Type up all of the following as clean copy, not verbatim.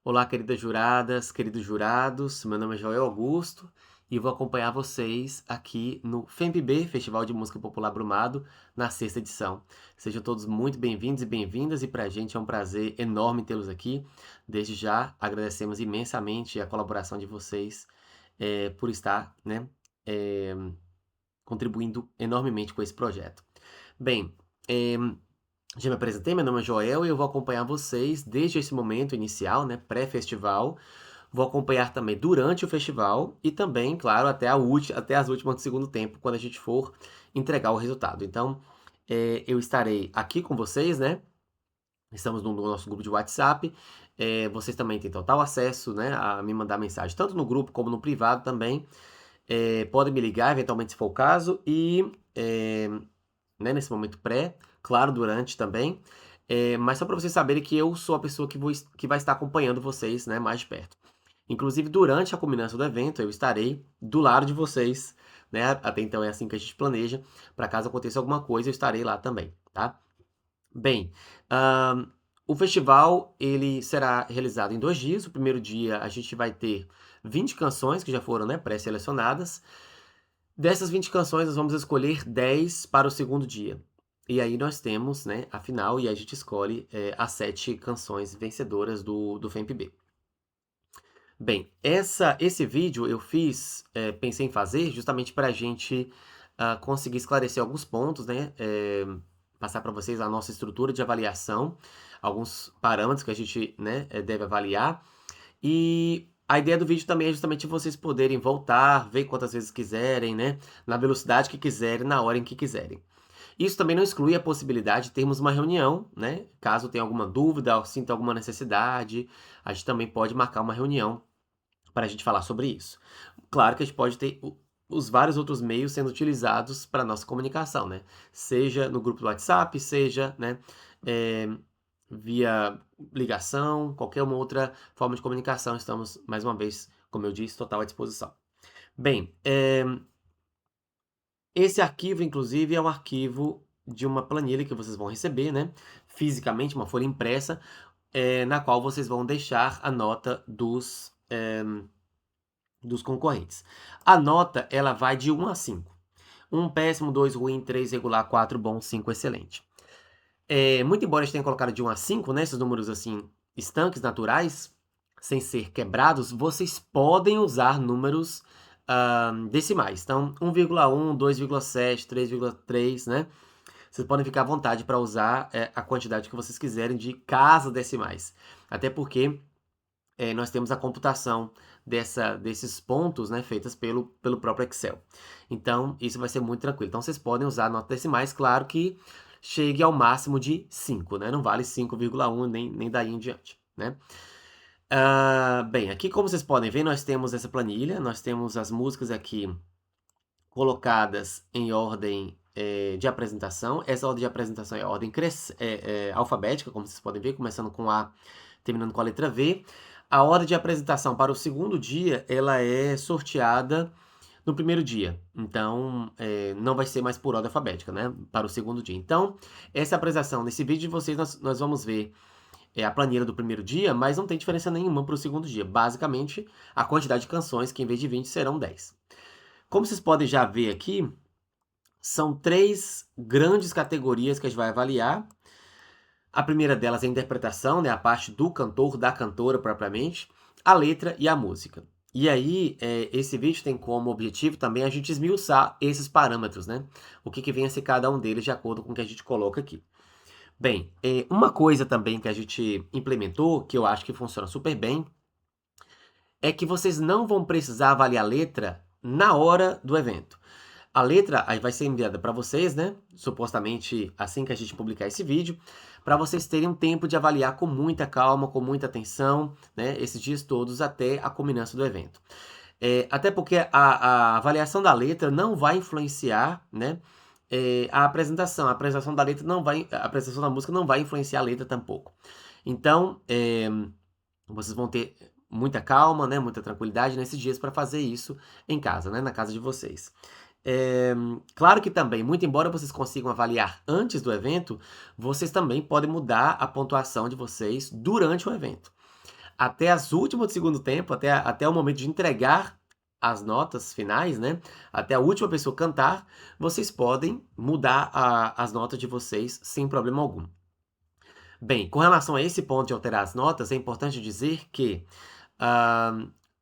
Olá, queridas juradas, queridos jurados. Meu nome é Joel Augusto e vou acompanhar vocês aqui no FEMPB, Festival de Música Popular Brumado, na sexta edição. Sejam todos muito bem-vindos e bem-vindas, e para a gente é um prazer enorme tê-los aqui. Desde já, agradecemos imensamente a colaboração de vocês por estar, eh, contribuindo enormemente com esse projeto. Bem, já me apresentei, meu nome é Joel e eu vou acompanhar vocês desde esse momento inicial, pré-festival. Vou acompanhar também durante o festival e também, claro, até as últimas do segundo tempo, quando a gente for entregar o resultado. Então, eu estarei aqui com vocês, né? Estamos no nosso grupo de WhatsApp. Vocês também têm total acesso, né, a me mandar mensagem, tanto no grupo como no privado também. Podem me ligar, eventualmente, se for o caso. E nesse momento pré, claro, durante também. Mas só para vocês saberem que eu sou a pessoa que vai estar acompanhando vocês, né, mais de perto. Inclusive, durante a culminância do evento, eu estarei do lado de vocês, né? Até então é assim que a gente planeja. Para caso aconteça alguma coisa, eu estarei lá também, tá? Bem, o festival ele será realizado em 2 dias. O primeiro dia a gente vai ter 20 canções que já foram, né, pré-selecionadas. Dessas 20 canções, nós vamos escolher 10 para o segundo dia. E aí nós temos, né, a final, e a gente escolhe as 7 canções vencedoras do FEMPB. Bem, esse vídeo eu fiz, pensei em fazer justamente para a gente conseguir esclarecer alguns pontos, né? Passar para vocês a nossa estrutura de avaliação, alguns parâmetros que a gente, né, deve avaliar. E a ideia do vídeo também é justamente vocês poderem voltar, ver quantas vezes quiserem, né? Na velocidade que quiserem, na hora em que quiserem. Isso também não exclui a possibilidade de termos uma reunião, né? Caso tenha alguma dúvida ou sinta alguma necessidade, a gente também pode marcar uma reunião para a gente falar sobre isso. Claro que a gente pode ter os vários outros meios sendo utilizados para nossa comunicação, né? Seja no grupo do WhatsApp, seja, né, é, via ligação, qualquer uma outra forma de comunicação, estamos, mais uma vez, como eu disse, total à disposição. Bem, esse arquivo, inclusive, é um arquivo de uma planilha que vocês vão receber, né? Fisicamente, uma folha impressa, na qual vocês vão deixar a nota dos concorrentes. A nota, ela vai de 1 a 5. 1 péssimo, 2 ruim, 3 regular, 4 bom, 5 excelente. Muito embora a gente tenha colocado de 1 a 5, né, esses números assim, estanques, naturais, sem ser quebrados, vocês podem usar números decimais. Então, 1,1, 2,7, 3,3, né? Vocês podem ficar à vontade para usar a quantidade que vocês quiserem de casas decimais. Até porque nós temos a computação desses pontos, né, feitas pelo próprio Excel. Então, isso vai ser muito tranquilo. Então, vocês podem usar notas decimais, claro que chegue ao máximo de 5, né? Não vale 5,1 nem daí em diante, né? Bem, aqui como vocês podem ver, nós temos essa planilha, nós temos as músicas aqui colocadas em ordem de apresentação. Essa ordem de apresentação é a ordem alfabética, como vocês podem ver, começando com A, terminando com a letra V. A ordem de apresentação para o segundo dia, ela é sorteada no primeiro dia. Então, não vai ser mais por ordem alfabética, né? Para o segundo dia. Então, essa apresentação, nesse vídeo de vocês, nós vamos ver a planilha do primeiro dia, mas não tem diferença nenhuma para o segundo dia. Basicamente, a quantidade de canções, que em vez de 20 serão 10. Como vocês podem já ver aqui, são 3 grandes categorias que a gente vai avaliar. A primeira delas é a interpretação, né, a parte do cantor, da cantora propriamente, a letra e a música. E aí, esse vídeo tem como objetivo também a gente esmiuçar esses parâmetros, né? O que vem a ser cada um deles de acordo com o que a gente coloca aqui. Bem, uma coisa também que a gente implementou, que eu acho que funciona super bem, é que vocês não vão precisar avaliar a letra na hora do evento. A letra aí vai ser enviada para vocês, né? Supostamente assim que a gente publicar esse vídeo, para vocês terem um tempo de avaliar com muita calma, com muita atenção, né? Esses dias todos até a culminância do evento. Até porque a avaliação da letra não vai influenciar, né? A apresentação da letra não vai, a apresentação da música não vai influenciar a letra tampouco. Então, vocês vão ter muita calma, né? Muita tranquilidade nesses dias para fazer isso em casa, né? Na casa de vocês. Claro que também, muito embora vocês consigam avaliar antes do evento, vocês também podem mudar a pontuação de vocês durante o evento. até as últimas do segundo tempo, até o momento de entregar as notas finais, né? Até a última pessoa cantar, vocês podem mudar as notas de vocês sem problema algum. Bem, com relação a esse ponto de alterar as notas, é importante dizer que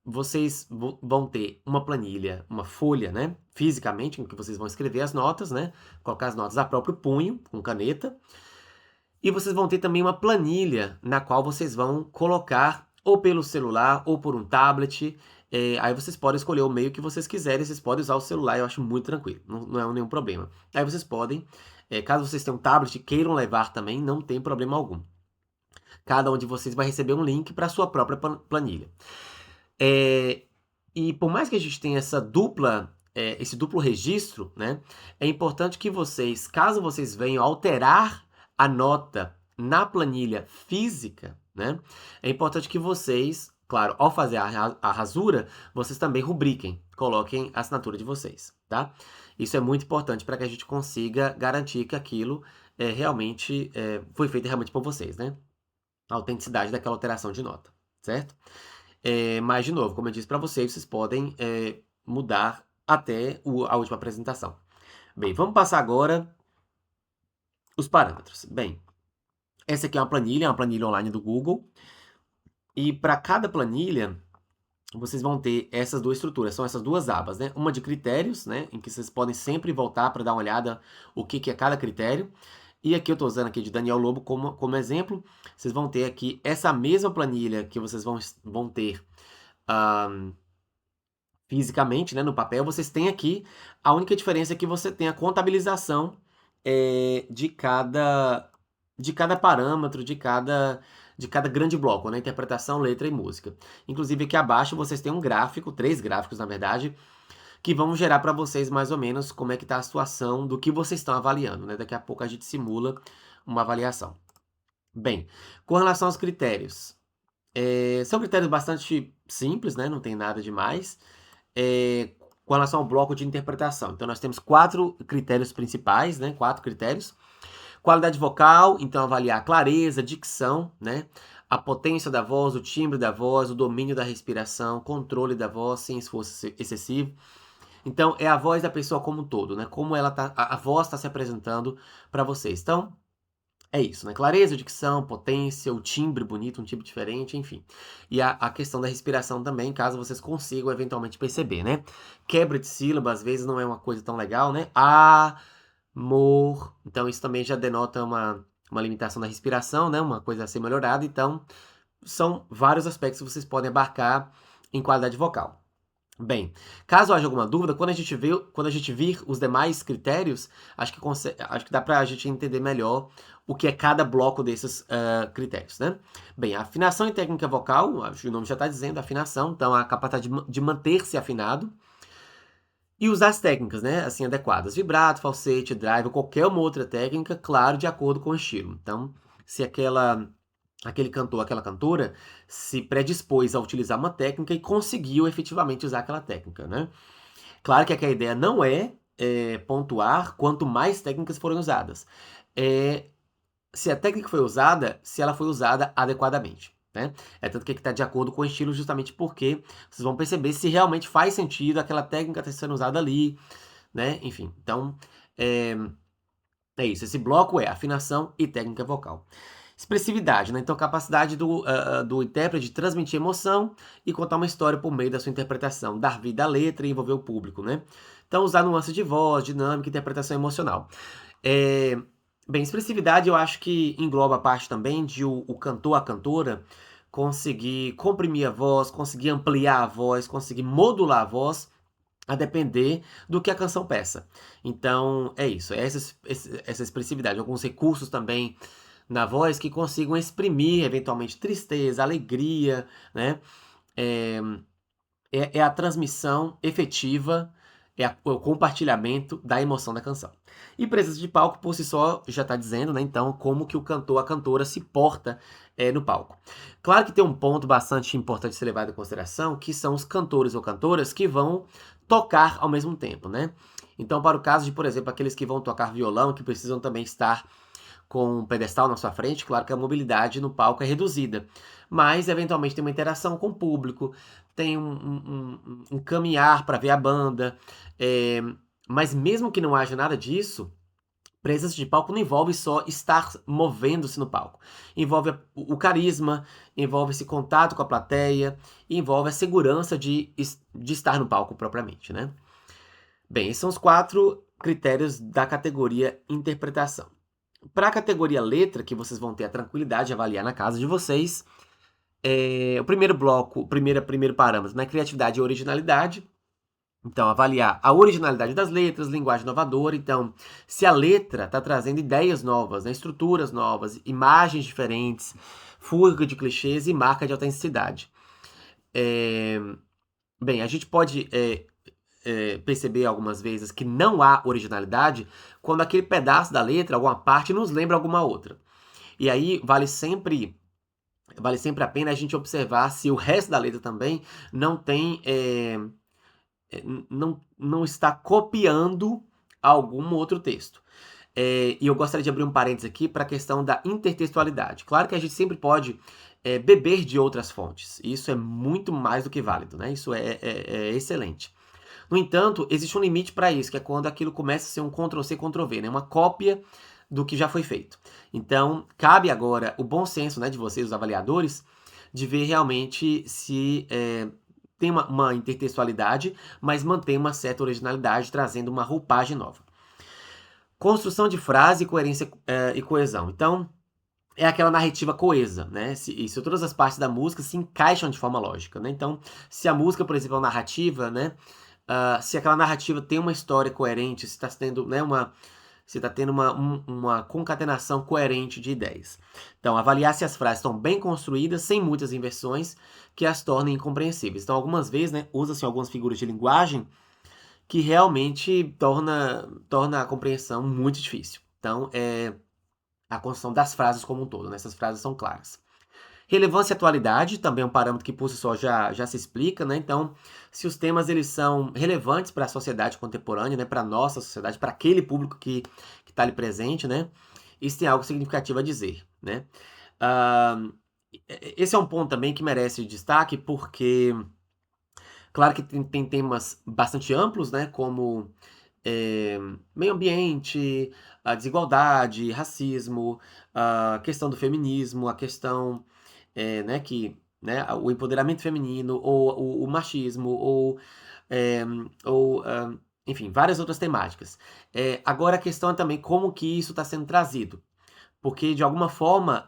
vocês vão ter uma planilha, uma folha, né? Fisicamente, em que vocês vão escrever as notas, né? Colocar as notas a próprio punho, com caneta. E vocês vão ter também uma planilha na qual vocês vão colocar ou pelo celular ou por um tablet. Aí vocês podem escolher o meio que vocês quiserem. Vocês podem usar o celular, eu acho muito tranquilo. Não é nenhum problema. Aí vocês podem, caso vocês tenham um tablet e queiram levar também, não tem problema algum. Cada um de vocês vai receber um link para a sua própria planilha. E por mais que a gente tenha esse duplo registro, né, é importante que vocês, caso vocês venham alterar a nota na planilha física, né, é importante que vocês, claro, ao fazer a rasura, vocês também rubriquem, coloquem a assinatura de vocês, tá? Isso é muito importante para que a gente consiga garantir que aquilo realmente foi feito realmente por vocês, né? A autenticidade daquela alteração de nota, certo? Mas, de novo, como eu disse para vocês, vocês podem mudar até a última apresentação. Bem, vamos passar agora os parâmetros. Bem, essa aqui é uma planilha online do Google. E para cada planilha, vocês vão ter essas duas estruturas, são essas duas abas, né? Uma de critérios, né? Em que vocês podem sempre voltar para dar uma olhada o que é cada critério. E aqui eu estou usando aqui de Daniel Lobo como exemplo. Vocês vão ter aqui essa mesma planilha que vocês vão ter fisicamente, né, no papel. Vocês têm aqui, a única diferença é que você tem a contabilização de cada parâmetro, de cada grande bloco, né? Interpretação, letra e música. Inclusive aqui abaixo vocês têm um gráfico, 3 gráficos na verdade, que vão gerar para vocês mais ou menos como é que está a situação do que vocês estão avaliando, né? Daqui a pouco a gente simula uma avaliação. Bem, com relação aos critérios, são critérios bastante simples, né? Não tem nada demais. Com relação ao bloco de interpretação, então nós temos 4 critérios principais, né? 4 critérios. Qualidade vocal, então avaliar a clareza, dicção, né? A potência da voz, o timbre da voz, o domínio da respiração, controle da voz sem esforço excessivo. Então, é a voz da pessoa como um todo, né? Como ela tá, a voz está se apresentando para vocês. Então, é isso, né? Clareza, dicção, potência, o timbre bonito, um timbre diferente, enfim. E a questão da respiração também, caso vocês consigam eventualmente perceber, né? Quebra de sílaba, às vezes, não é uma coisa tão legal, né? Amor. Então, isso também já denota uma limitação da respiração, né? Uma coisa a ser melhorada. Então, são vários aspectos que vocês podem abarcar em qualidade vocal. Bem, caso haja alguma dúvida, quando a gente vir os demais critérios, acho que dá para a gente entender melhor o que é cada bloco desses critérios, né? Bem, a afinação e técnica vocal, acho que o nome já está dizendo, afinação, então a capacidade de manter-se afinado. E usar as técnicas, né, assim, adequadas, vibrato, falsete, drive, ou qualquer uma outra técnica, claro, de acordo com o estilo. Então, se aquele cantor, aquela cantora se predispôs a utilizar uma técnica e conseguiu efetivamente usar aquela técnica, né? Claro que aqui a ideia não é pontuar quanto mais técnicas forem usadas. Se a técnica foi usada, se ela foi usada adequadamente, né? Tanto que aqui está de acordo com o estilo justamente porque vocês vão perceber se realmente faz sentido aquela técnica estar sendo usada ali, né? Enfim, então é isso. Esse bloco é afinação e técnica vocal. Expressividade, né? Então, capacidade do intérprete de transmitir emoção e contar uma história por meio da sua interpretação, dar vida à letra e envolver o público, né? Então, usar nuances de voz, dinâmica, interpretação emocional. Bem, expressividade eu acho que engloba a parte também de o cantor, a cantora, conseguir comprimir a voz, conseguir ampliar a voz, conseguir modular a voz, a depender do que a canção peça. Então, é isso, é essa expressividade. Alguns recursos também na voz que consigam exprimir, eventualmente, tristeza, alegria, né? É a transmissão efetiva, o compartilhamento da emoção da canção. E presença de palco, por si só, já está dizendo, né? Então, como que o cantor, a cantora se porta no palco. Claro que tem um ponto bastante importante de ser levado em consideração, que são os cantores ou cantoras que vão tocar ao mesmo tempo, né? Então, para o caso de, por exemplo, aqueles que vão tocar violão, que precisam também estar com um pedestal na sua frente, claro que a mobilidade no palco é reduzida, mas eventualmente tem uma interação com o público, tem um caminhar para ver a banda, mas mesmo que não haja nada disso, presença de palco não envolve só estar movendo-se no palco. Envolve o carisma, envolve esse contato com a plateia, e envolve a segurança de estar no palco propriamente, né? Bem, esses são os 4 critérios da categoria interpretação. Para a categoria letra, que vocês vão ter a tranquilidade de avaliar na casa de vocês, o primeiro bloco, o primeiro parâmetro, né? Criatividade e originalidade. Então, avaliar a originalidade das letras, linguagem inovadora. Então, se a letra está trazendo ideias novas, né, estruturas novas, imagens diferentes, fuga de clichês e marca de autenticidade. Bem, a gente pode perceber algumas vezes que não há originalidade quando aquele pedaço da letra, alguma parte, nos lembra alguma outra. E aí vale sempre a pena a gente observar se o resto da letra também não tem não está copiando algum outro texto. E eu gostaria de abrir um parênteses aqui para a questão da intertextualidade. Claro que a gente sempre pode beber de outras fontes. Isso é muito mais do que válido, né? Isso é excelente. No entanto, existe um limite para isso, que é quando aquilo começa a ser um Ctrl-C, Ctrl-V, né? Uma cópia do que já foi feito. Então, cabe agora o bom senso, né, de vocês, os avaliadores, de ver realmente se tem uma intertextualidade, mas mantém uma certa originalidade, trazendo uma roupagem nova. Construção de frase, coerência e coesão. Então, é aquela narrativa coesa, né? Se todas as partes da música se encaixam de forma lógica, né? Então, se a música, por exemplo, é uma narrativa, né? Se aquela narrativa tem uma história coerente, se está tendo, né, uma concatenação coerente de ideias. Então, avaliar se as frases estão bem construídas, sem muitas inversões, que as tornem incompreensíveis. Então, algumas vezes, né, usa-se algumas figuras de linguagem que realmente torna a compreensão muito difícil. Então, a construção das frases como um todo, né? Essas frases são claras. Relevância e atualidade, também é um parâmetro que por si só já se explica, né? Então, se os temas eles são relevantes para a sociedade contemporânea, né? Para a nossa sociedade, para aquele público que está ali presente, né? Isso tem algo significativo a dizer, né? Esse é um ponto também que merece destaque, porque, claro que tem temas bastante amplos, né? Como meio ambiente, a desigualdade, racismo, a questão do feminismo, a questão o empoderamento feminino, ou o machismo, enfim, várias outras temáticas. Agora a questão é também como que isso está sendo trazido, porque de alguma forma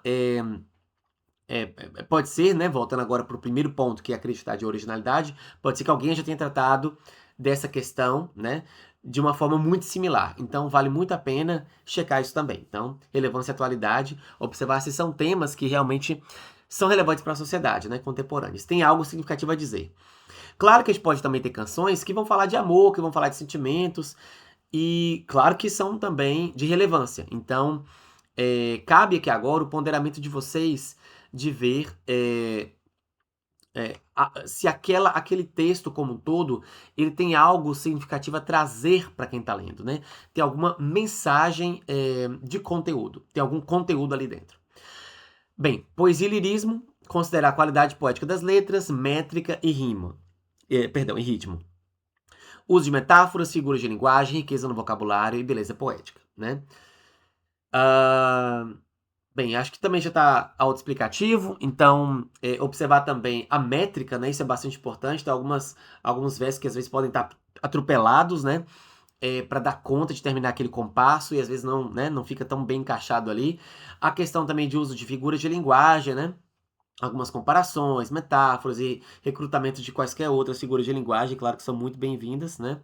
pode ser, né, voltando agora para o primeiro ponto, que é a criatividade e originalidade, pode ser que alguém já tenha tratado dessa questão, né, de uma forma muito similar. Então, vale muito a pena checar isso também. Então, relevância e atualidade, observar se são temas que realmente são relevantes para a sociedade, né, contemporânea. Se tem algo significativo a dizer. Claro que a gente pode também ter canções que vão falar de amor, que vão falar de sentimentos, e claro que são também de relevância. Então, cabe aqui agora o ponderamento de vocês de ver se aquele texto como um todo, ele tem algo significativo a trazer para quem está lendo, né? Tem alguma mensagem de conteúdo, tem algum conteúdo ali dentro. Bem, poesia e lirismo, considerar a qualidade poética das letras, métrica e rima. E ritmo. Uso de metáforas, figuras de linguagem, riqueza no vocabulário e beleza poética, né? Bem, acho que também já está autoexplicativo, então observar também a métrica, né? Isso é bastante importante. Tem alguns versos que às vezes podem estar atropelados, né? Para dar conta de terminar aquele compasso e às vezes não fica tão bem encaixado ali. A questão também de uso de figuras de linguagem, né? Algumas comparações, metáforas e recrutamento de quaisquer outras figuras de linguagem, claro que são muito bem-vindas, né?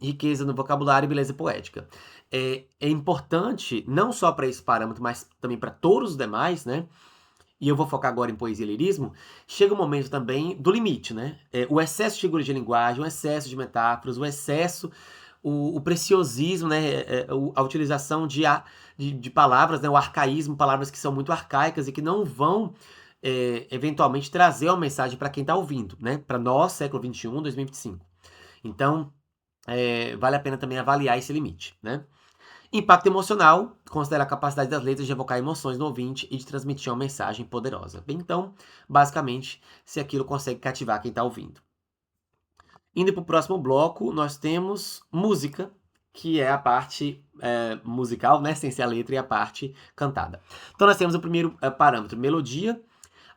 Riqueza no vocabulário e beleza poética. É importante, não só para esse parâmetro, mas também para todos os demais, né? E eu vou focar agora em poesia e lirismo. Chega um momento também do limite, né? O excesso de figuras de linguagem, o excesso de metáforas, o excesso, o preciosismo, né? A utilização de palavras, né? O arcaísmo, palavras que são muito arcaicas e que não vão eventualmente trazer uma mensagem para quem está ouvindo, né? Para nós, século XXI, 2025. Então, vale a pena também avaliar esse limite, né? Impacto emocional considera a capacidade das letras de evocar emoções no ouvinte e de transmitir uma mensagem poderosa. Bem, então, basicamente, se aquilo consegue cativar quem está ouvindo. Indo para o próximo bloco, nós temos música, que é a parte musical, né, sem ser a letra, e a parte cantada. Então nós temos o primeiro parâmetro, melodia,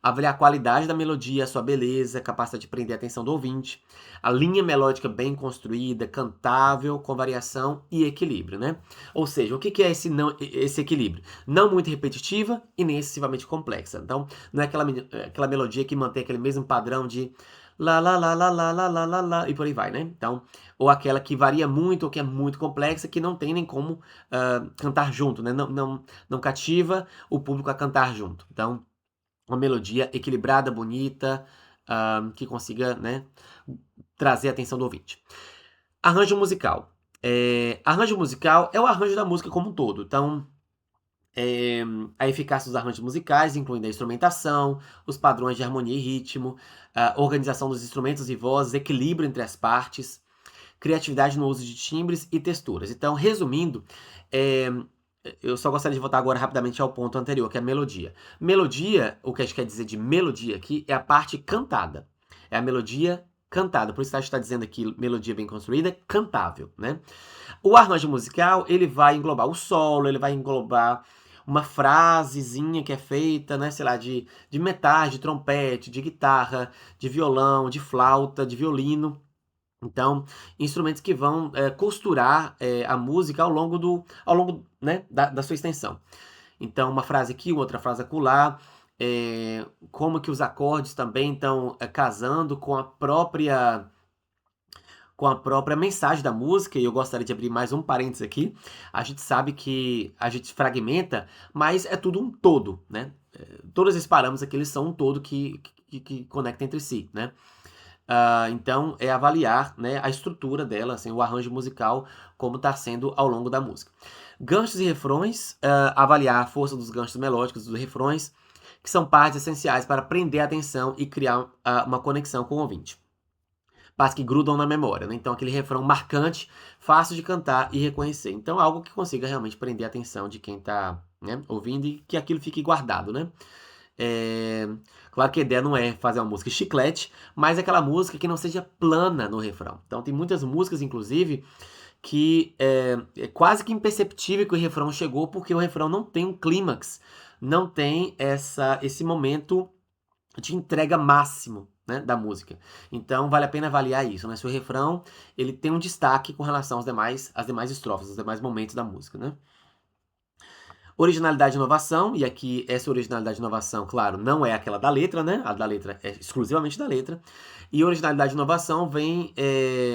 avaliar a qualidade da melodia, a sua beleza, capacidade de prender a atenção do ouvinte, a linha melódica bem construída, cantável, com variação e equilíbrio, né? Ou seja, o que é esse equilíbrio? Não muito repetitiva e nem excessivamente complexa. Então, não é aquela melodia que mantém aquele mesmo padrão de lá, lá, lá, lá, lá, lá, lá, lá, lá, e por aí vai, né? Então, ou aquela que varia muito ou que é muito complexa, que não tem nem como cantar junto, né? Não cativa o público a cantar junto. Então, uma melodia equilibrada, bonita, que consiga, né, trazer a atenção do ouvinte. Arranjo musical. Arranjo musical é o arranjo da música como um todo. Então, a eficácia dos arranjos musicais, incluindo a instrumentação, os padrões de harmonia e ritmo, a organização dos instrumentos e vozes, equilíbrio entre as partes, criatividade no uso de timbres e texturas. Então, resumindo, eu só gostaria de voltar agora rapidamente ao ponto anterior, que é a melodia. Melodia, o que a gente quer dizer de melodia aqui, é a parte cantada. É a melodia cantada. Por isso que a gente está dizendo aqui, melodia bem construída, cantável, né? O arranjo musical, ele vai englobar o solo, ele vai englobar uma frasezinha que é feita, né, sei lá, de metais, de trompete, de guitarra, de violão, de flauta, de violino. Então, instrumentos que vão costurar a música ao longo né, da sua extensão. Então, uma frase aqui, outra frase acolá, como que os acordes também estão casando com a própria mensagem da música, e eu gostaria de abrir mais um parênteses aqui. A gente sabe que a gente fragmenta, mas é tudo um todo, né? Todos esses parâmetros aqui, eles são um todo que conecta entre si, né? Então, é avaliar, né, a estrutura dela, assim, o arranjo musical, como está sendo ao longo da música. Ganchos e refrões, avaliar a força dos ganchos melódicos dos refrões, que são partes essenciais para prender a atenção e criar uma conexão com o ouvinte. Partes que grudam na memória, né? Então, aquele refrão marcante, fácil de cantar e reconhecer. Então, algo que consiga realmente prender a atenção de quem está, né, ouvindo e que aquilo fique guardado, né? Claro que a ideia não é fazer uma música chiclete, mas é aquela música que não seja plana no refrão. Então tem muitas músicas, inclusive, que é quase que imperceptível que o refrão chegou, porque o refrão não tem um clímax, não tem esse momento de entrega máximo, né, da música. Então vale a pena avaliar isso, né? Se o refrão ele tem um destaque com relação às demais estrofes, aos demais momentos da música, né? Originalidade e inovação, e aqui essa originalidade e inovação, claro, não é aquela da letra, né? A da letra é exclusivamente da letra. E originalidade e inovação vem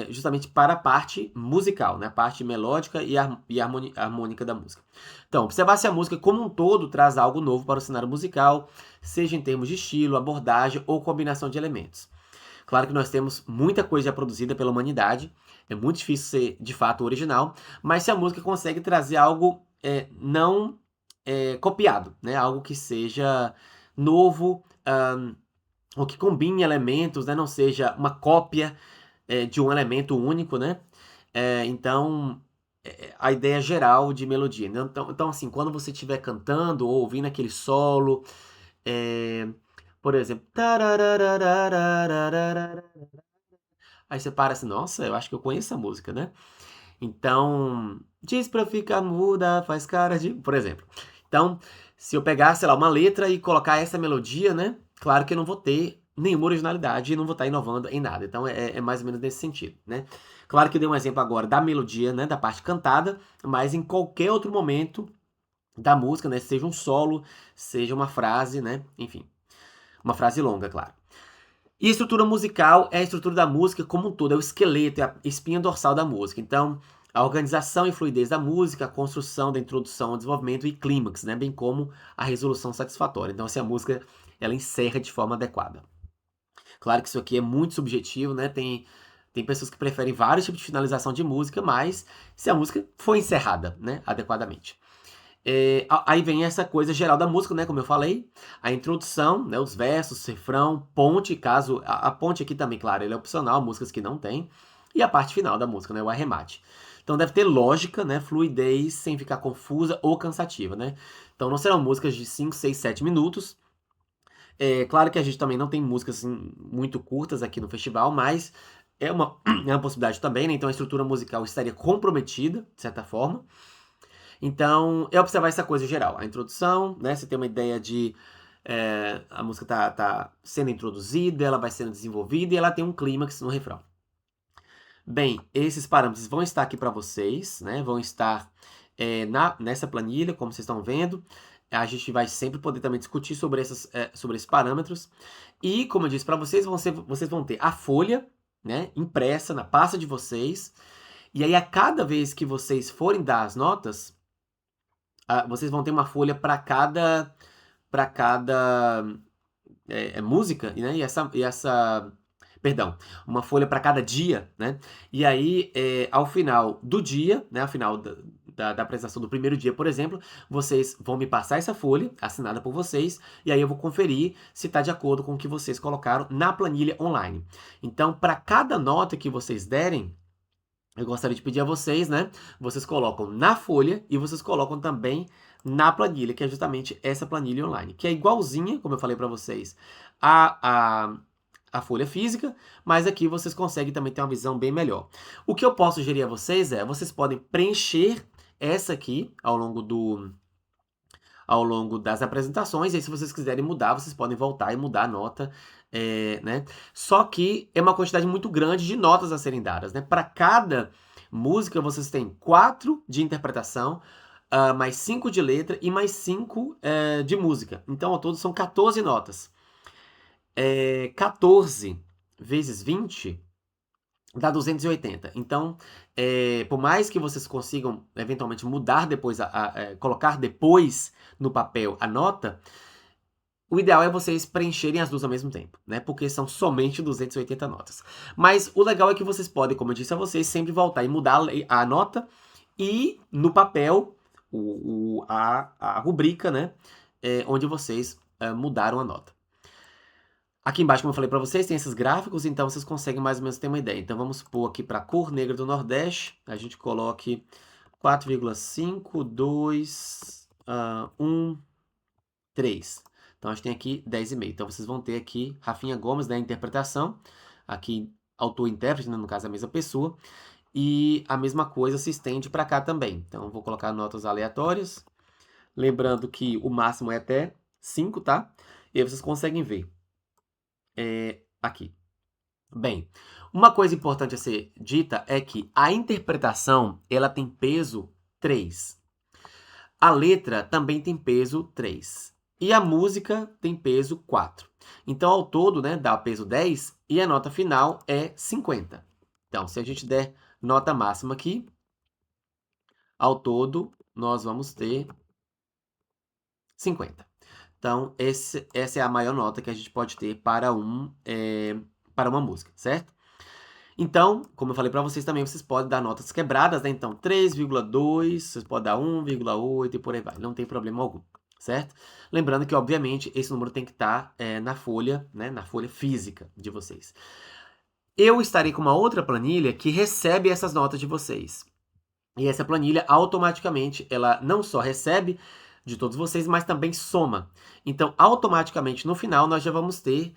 justamente para a parte musical, né? A parte melódica e harmônica da música. Então, observar se a música como um todo traz algo novo para o cenário musical, seja em termos de estilo, abordagem ou combinação de elementos. Claro que nós temos muita coisa já produzida pela humanidade, é muito difícil ser de fato original, mas se a música consegue trazer algo não copiado, né? Algo que seja novo, ou que combine elementos, né? Não seja uma cópia de um elemento único, né? Então, a ideia geral de melodia, né? Então, assim, quando você estiver cantando ou ouvindo aquele solo, por exemplo, aí você para assim, nossa, eu acho que eu conheço essa música, né? Então, diz pra ficar muda, faz cara de... Por exemplo. Então, se eu pegar, sei lá, uma letra e colocar essa melodia, né? Claro que eu não vou ter nenhuma originalidade e não vou estar inovando em nada. Então, é mais ou menos nesse sentido, né? Claro que eu dei um exemplo agora da melodia, né? Da parte cantada, mas em qualquer outro momento da música, né? Seja um solo, seja uma frase, né? Enfim, uma frase longa, claro. E a estrutura musical é a estrutura da música como um todo, é o esqueleto, é a espinha dorsal da música. Então, a organização e fluidez da música, a construção da introdução, o desenvolvimento e clímax, né? Bem como a resolução satisfatória. Então, se a música ela encerra de forma adequada. Claro que isso aqui é muito subjetivo, né? Tem pessoas que preferem vários tipos de finalização de música, mas se a música foi encerrada, né, adequadamente. Aí vem essa coisa geral da música, né? Como eu falei, a introdução, né? Os versos, refrão, ponte, caso... A ponte aqui também, claro, ele é opcional, músicas que não tem. E a parte final da música, né? O arremate. Então deve ter lógica, né? Fluidez, sem ficar confusa ou cansativa, né? Então não serão músicas de 5, 6, 7 minutos. É claro que a gente também não tem músicas assim, muito curtas aqui no festival, mas é uma, é uma possibilidade também, né? Então a estrutura musical estaria comprometida, de certa forma. Então, é observar essa coisa geral. A introdução, né? Você tem uma ideia de a música tá sendo introduzida, ela vai sendo desenvolvida e ela tem um clímax no refrão. Bem, esses parâmetros vão estar aqui para vocês, né? Vão estar nessa planilha, como vocês estão vendo. A gente vai sempre poder também discutir sobre esses parâmetros. E, como eu disse para vocês, vocês vão ter a folha, né, impressa na pasta de vocês. E aí, a cada vez que vocês forem dar as notas, vocês vão ter uma folha para cada música, né? Perdão, uma folha para cada dia, né? E aí, ao final do dia, né? Ao final da apresentação do primeiro dia, por exemplo, vocês vão me passar essa folha, assinada por vocês, e aí eu vou conferir se está de acordo com o que vocês colocaram na planilha online. Então, para cada nota que vocês derem, eu gostaria de pedir a vocês, né? Vocês colocam na folha e vocês colocam também na planilha, que é justamente essa planilha online, que é igualzinha, como eu falei para vocês, a folha física, mas aqui vocês conseguem também ter uma visão bem melhor. O que eu posso sugerir a vocês vocês podem preencher essa aqui ao longo das apresentações, e aí se vocês quiserem mudar, vocês podem voltar e mudar a nota, né? Só que é uma quantidade muito grande de notas a serem dadas, né? Para cada música, vocês têm 4 de interpretação, mais 5 de letra e mais 5 de música. Então, ao todo, são 14 notas. 14 vezes 20 dá 280. Então, por mais que vocês consigam eventualmente mudar depois, colocar depois no papel a nota, o ideal é vocês preencherem as duas ao mesmo tempo, né? Porque são somente 280 notas. Mas o legal é que vocês podem, como eu disse a vocês, sempre voltar e mudar a nota e no papel a rubrica, né? Onde vocês mudaram a nota. Aqui embaixo, como eu falei para vocês, tem esses gráficos, então vocês conseguem mais ou menos ter uma ideia. Então vamos supor aqui para a cor negra do Nordeste, a gente coloque 4,5, 2, 1, 3. Então a gente tem aqui 10,5. Então vocês vão ter aqui Rafinha Gomes, né, interpretação, aqui autor e intérprete, né, no caso a mesma pessoa, e a mesma coisa se estende para cá também. Então eu vou colocar notas aleatórias, lembrando que o máximo é até 5, tá? E aí vocês conseguem ver aqui. Bem, uma coisa importante a ser dita é que a interpretação, ela tem peso 3. A letra também tem peso 3. E a música tem peso 4. Então, ao todo, né, dá peso 10 e a nota final é 50. Então, se a gente der nota máxima aqui, ao todo, nós vamos ter 50. Então, essa é a maior nota que a gente pode ter para uma música, certo? Então, como eu falei para vocês também, vocês podem dar notas quebradas, né? Então, 3,2, vocês podem dar 1,8 e por aí vai. Não tem problema algum, certo? Lembrando que, obviamente, esse número tem que estar na folha, né? Na folha física de vocês. Eu estarei com uma outra planilha que recebe essas notas de vocês. E essa planilha, automaticamente, ela não só recebe de todos vocês, mas também soma. Então, automaticamente, no final, nós já vamos ter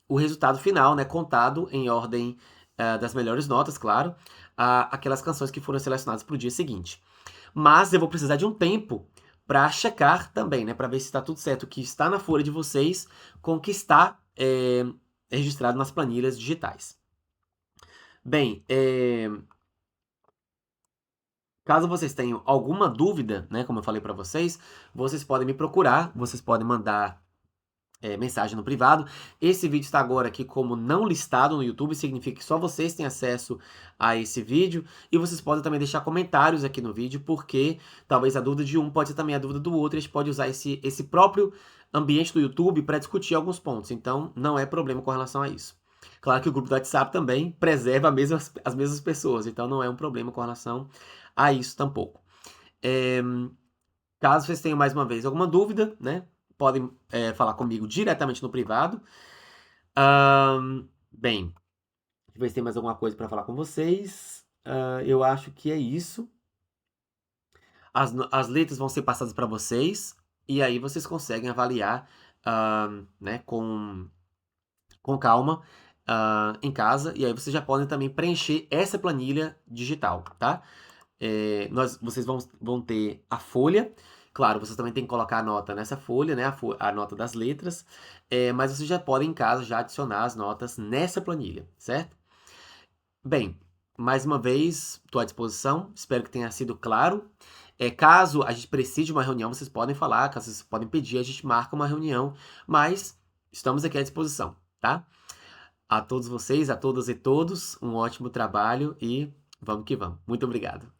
o resultado final, né, contado em ordem das melhores notas, claro, aquelas canções que foram selecionadas para o dia seguinte. Mas eu vou precisar de um tempo para checar também, né, para ver se está tudo certo, o que está na folha de vocês com o que está registrado nas planilhas digitais. Bem, caso vocês tenham alguma dúvida, né, como eu falei para vocês, vocês podem me procurar, vocês podem mandar mensagem no privado. Esse vídeo está agora aqui como não listado no YouTube, significa que só vocês têm acesso a esse vídeo. E vocês podem também deixar comentários aqui no vídeo, porque talvez a dúvida de um pode ser também a dúvida do outro, e a gente pode usar esse próprio ambiente do YouTube para discutir alguns pontos. Então, não é problema com relação a isso. Claro que o grupo do WhatsApp também preserva as mesmas pessoas, então não é um problema com relação a isso tampouco. Caso vocês tenham mais uma vez alguma dúvida, né, podem falar comigo diretamente no privado. Bem, deixa eu ver se tem mais alguma coisa para falar com vocês. eu acho que é isso. As letras vão ser passadas para vocês, e aí vocês conseguem avaliar, né, com calma, em casa, e aí vocês já podem também preencher essa planilha digital, tá? Vocês vão ter a folha, claro, vocês também têm que colocar a nota nessa folha, né, a nota das letras, mas vocês já podem em casa já adicionar as notas nessa planilha, certo? Bem, mais uma vez, estou à disposição, espero que tenha sido claro. Caso a gente precise de uma reunião, vocês podem falar, caso vocês podem pedir, a gente marca uma reunião, mas estamos aqui à disposição, tá? A todos vocês, a todas e todos, um ótimo trabalho e vamos que vamos. Muito obrigado.